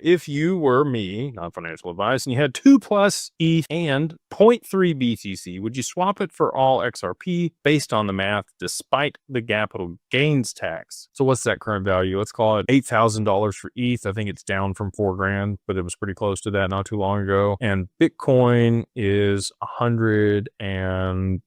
If you were me, not financial advice, and you had 2+ ETH and zero point 0.3 BTC, would you swap it for all XRP based on the math despite the capital gains tax? So what's that current value? Let's call it $8,000 for ETH. I think it's down from 4 grand, but it was pretty close to that not too long ago. And Bitcoin is $110,000.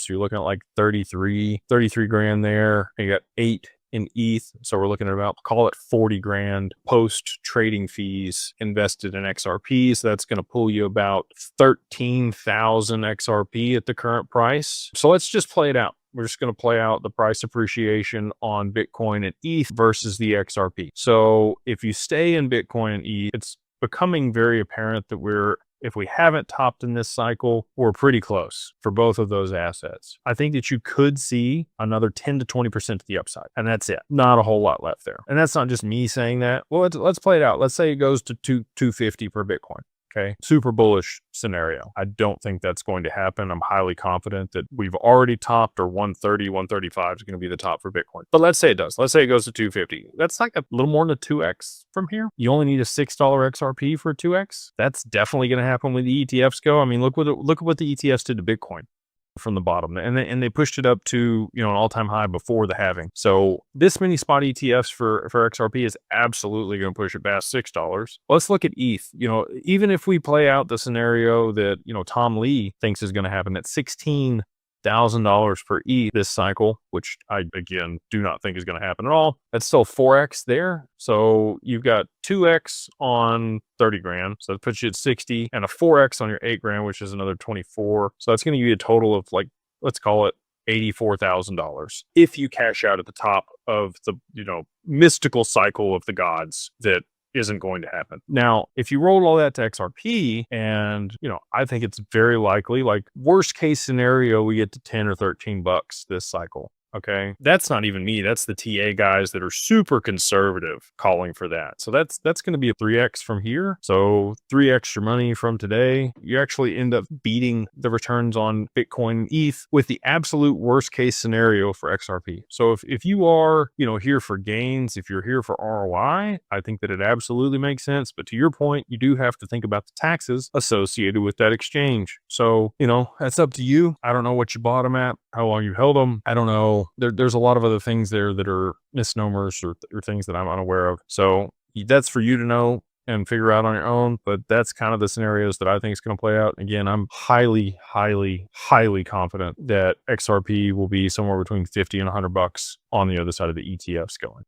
So you're looking at like 33 grand there. You got 8 in ETH. So we're looking at about, call it 40 grand post trading fees invested in XRP. So that's going to pull you about 13,000 XRP at the current price. So let's just play it out. We're just going to play out the price appreciation on Bitcoin and ETH versus the XRP. So if you stay in Bitcoin and ETH, it's becoming very apparent that if we haven't topped in this cycle, we're pretty close for both of those assets. I think that you could see another 10 to 20% to the upside, and that's it. Not a whole lot left there. And that's not just me saying that. Well, let's play it out. Let's say it goes to 250 per Bitcoin. Okay. Super bullish scenario. I don't think that's going to happen. I'm highly confident that we've already topped, or 130, 135 is going to be the top for Bitcoin. But let's say it does. Let's say it goes to 250. That's like a little more than a 2x from here. You only need a $6 XRP for a 2x. That's definitely going to happen when the ETFs go. I mean, look at what the ETFs did to Bitcoin from the bottom, and they pushed it up to an all-time high before the halving. So this many spot ETFs for XRP is absolutely going to push it past $6. Let's look at ETH. Even if we play out the scenario that Tom Lee thinks is going to happen at $16,000 per ETH this cycle, which I again do not think is going to happen at all. That's still 4x there. So you've got 2x on 30 grand. So that puts you at 60, and a 4x on your 8 grand, which is another 24. So that's going to give you a total of, like, let's call it $84,000 if you cash out at the top of the mystical cycle of the gods that isn't going to happen. Now, if you roll all that to XRP, and I think it's very likely, like worst case scenario, we get to 10 or 13 bucks this cycle. Okay. That's not even me. That's the TA guys that are super conservative calling for that. So that's going to be a 3x from here. So 3x your money from today. You actually end up beating the returns on Bitcoin and ETH with the absolute worst case scenario for XRP. So if you are, here for gains, if you're here for ROI, I think that it absolutely makes sense. But to your point, you do have to think about the taxes associated with that exchange. So, that's up to you. I don't know what you bought them at, how long you held them. I don't know. There's a lot of other things there that are misnomers or things that I'm unaware of. So that's for you to know and figure out on your own. But that's kind of the scenarios that I think is going to play out. Again, I'm highly, highly, highly confident that XRP will be somewhere between 50 and 100 bucks on the other side of the ETFs going.